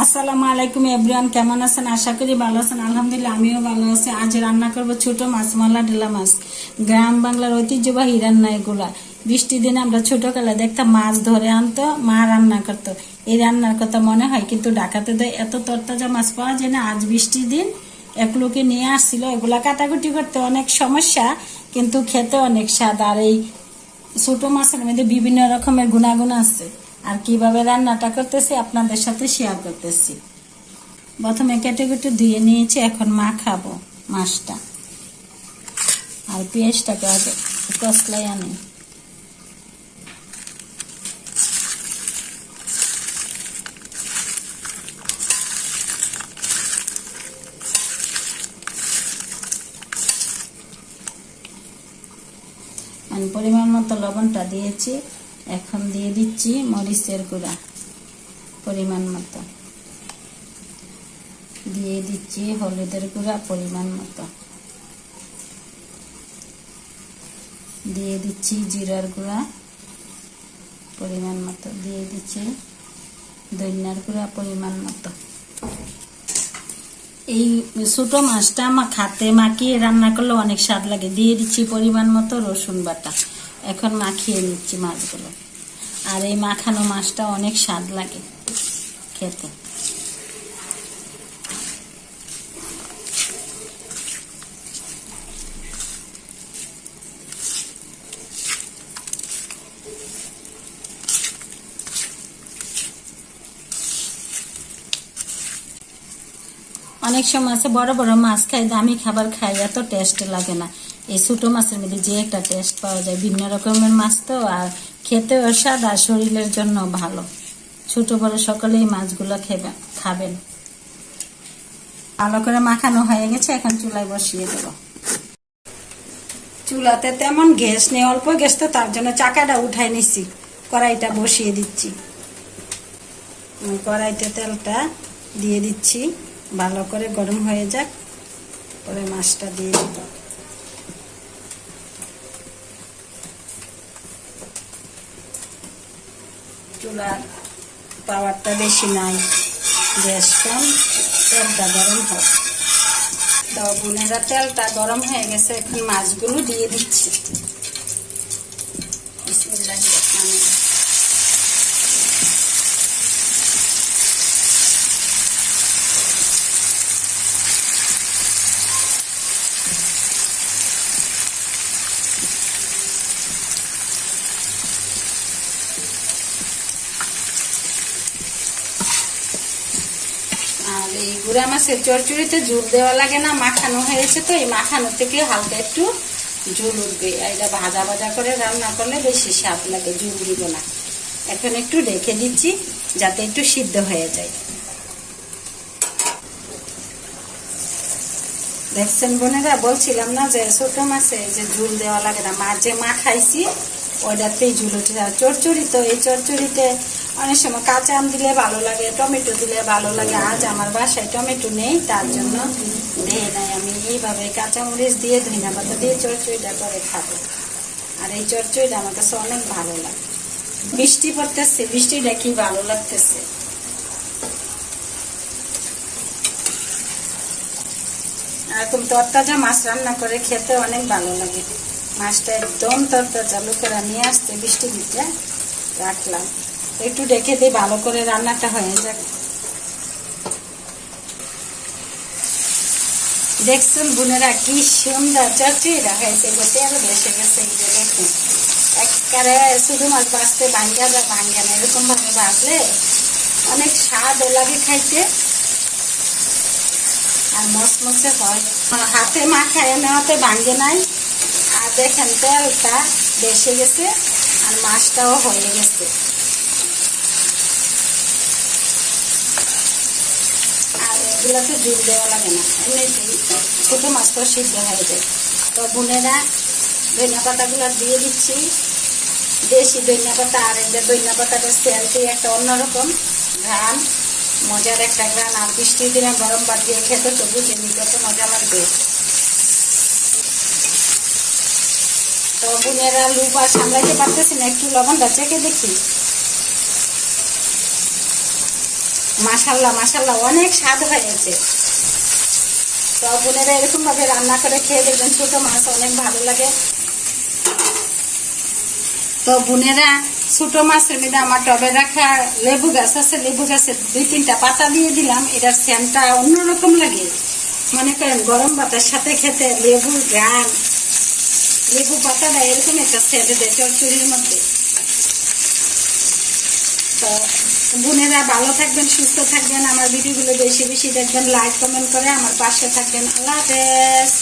আসসালামু আলাইকুম এভরিওয়ান, কেমন আছেন? আশা করি ভালো আছেন। আলহামদুলিল্লাহ আমিও ভালো আছি। আজ রান্না করব ছোট মাছ, মালা ডেলা মাছ। গ্রাম বাংলার ঐতিহ্যবাহী রান্না এগুলা। বৃষ্টির দিনে আমরা ছোটবেলায় দেখতাম মাছ ধরে আনতো, মা রান্না করতো। এই রান্নার কথা মনে হয়, কিন্তু ঢাকাতে তো এত তরতাজা মাছ পাওয়া যায় না। আজ বৃষ্টির দিন এক লোকে নিয়ে আসছিল। এগুলা কাটাকুটি করতে অনেক সমস্যা, কিন্তু খেতে অনেক স্বাদ। আর এই ছোট মাছের মধ্যে বিভিন্ন রকমের গুণাগুণ আছে। আর কিভাবে রান্নাটা করতেছি আপনাদের সাথে শেয়ার করতেছি। প্রথমে কেটে কেটে ধুয়ে নিয়েছি, এখন মাখাবো মাছটা। আর পেঁয়াজটাকে আগে কষলাই আনি। পরিমাণ মতো লবণটা দিয়েছি। এখন দিয়ে দিচ্ছি মরিচের গুঁড়া পরিমাণ মতো, দিয়ে দিচ্ছি হলুদের গুঁড়া পরিমাণ মতো, দিয়ে দিচ্ছি জিরার গুঁড়া পরিমাণ মতো, দিয়ে দিচ্ছি ধনিয়ার গুঁড়া পরিমাণ মতো। এই ছোট মাছটা আমার খাতে মাখিয়ে রান্না করলে অনেক স্বাদ লাগে। দিয়ে দিচ্ছি পরিমাণ মতো রসুন বাটা। এখন মাখিয়ে নিচ্ছি মাছগুলো। আর এই মাখানো মাছটা অনেক স্বাদ লাগে খেতে। অনেক সময় আছে বড় বড় মাছ খাই, দামি খাবার খাই, এত টেস্ট লাগে না। এই ছোট মাছের মধ্যে যে একটা টেস্ট পাওয়া যায়। ভিন্ন রকমের মাছ তো, আর খেতেও স্বাদ, আর শরীরের জন্য ভালো। ছোট বড় সকলেই মাছগুলো খাবেন। ভালো করে মাখানো হয়ে গেছে, এখন চুলায় বসিয়ে দেব। চুলাতে তেমন গ্যাস নেই, অল্প গ্যাস তো, তার জন্য চাকাটা উঠাই নিচ্ছি। কড়াইটা বসিয়ে দিচ্ছি। কড়াইতে তেলটা দিয়ে দিচ্ছি, ভালো করে গরম হয়ে যাক, পরে মাছটা দিয়ে দিব। চুলার পাওয়ারটা বেশি নাই, গ্যাস কম, তেলটা গরম হোক। তো বোনেরা, তেলটা গরম হয়ে গেছে, এখন মাছগুলো দিয়ে দিচ্ছি। বিসমিল্লাহির রহমানির রহিম। আর এই গুঁড়া মাছের চচ্চড়িতে ঝোল দেওয়া লাগে না, মাখানো হয়েছে তো, এই মাখানো থেকে হালকা একটু ঝোল উঠবে। এটা ভাজা ভাজা করে রান্না করলে বেশি স্বাদ লাগে, ঝোল দিব না। এখন একটু ঢেকে দিচ্ছি যাতে একটু সিদ্ধ হয়ে যায়। দেখছেন বোনেরা, বলছিলাম না যে ছোট মাছে যে ঝোল দেওয়া লাগে না, মাছ যে মাখাইছি ওইটাতেই ঝোল উঠে যায়। চচ্চড়ি তো, এই চচ্চড়িতে অনেক সময় কাঁচা আম দিলে ভালো লাগে, টমেটো দিলে ভালো লাগে। আজ আমার বাসায় টমেটো নেই, তার জন্য দেই নাই। আমি এইভাবে কাঁচামরিচ দিয়ে ধনিয়া পাতা দিয়ে চচ্চড়িটা করে খাবো। আর এই চচ্চড়িটা আমার কাছে অনেক ভালো লাগে। বৃষ্টি পড়তেছে, বৃষ্টিটা কি ভালো লাগতেছে। এরকম তরতাজা মাছ রান্না করে খেতে অনেক ভালো লাগে। মাছটা একদম তরতাজা, লোকেরা নিয়ে আসতে বৃষ্টি দিতে রাখলাম। একটু ঢেকে দিই, ভালো করে রান্নাটা হয়ে যাক। দেখছেন বোনেরা, কি সুন্দর চচ্চড়িটা হয়েছে। তেল ভেসে গেছে, এই যে দেখুন, একবারে শুধু মাছ ভাজতে ভাঙ্গা না, এরকম ভাবে ভাজলে অনেক স্বাদও লাগে খাইতে, আর মচমচে হয়। হাতে মাখায় নেওয়াতে ভাঙ্গে নাই। আর দেখেন তেলটা বেসে গেছে, আর মাছটাও হয়ে গেছে। আর এগুলোতে জল দেওয়া লাগে না, এমনিতেই ছোট মাছটাও সিদ্ধ হয়ে যায়। তো বোনেরা, ধনিয়া পাতাগুলো দিয়ে দিচ্ছি, দেশি ধনিয়া পাতা। আর এই যে ধনিয়া পাতাটা সেন্টই একটা অন্যরকম ঘ্রাণ, মজার একটা ঘ্রাণ। আর বৃষ্টির দিনে গরম ভাত দিয়ে খেতে তো বুঝে নিতে তো মজা লাগবে। তো বোনেরা, লুপ আর সামলাইতে পারতেছি না, একটু লবণটা চেখে দেখি। মাশাল্লাহ মাশাল্লাহ অনেক স্বাদ হয়েছে। তো বোনেরা এরকম ভাবে রান্না করে খেয়ে দেখবেন, ছোট মাছ অনেক ভালো লাগে। তো বোনেরা ছোট মাছের মধ্যে আমার টবে রাখা লেবু গাছ আছে, লেবু গাছের 2-3টা পাতা দিয়ে দিলাম, এটার সেন্টটা অন্যরকম লাগে। মনে করেন গরম ভাতের সাথে খেতে লেবুর গান, লেবু পাতাটা এরকম একটা সেন্ট দেয় চচ্চড়ির মধ্যে। তো বোনেরা ভালো থাকবেন, সুস্থ থাকবেন, আমার ভিডিওগুলো বেশি বেশি দেখবেন, লাইক কমেন্ট করে আমার পাশে থাকবেন। আল্লাহ হাফেজ।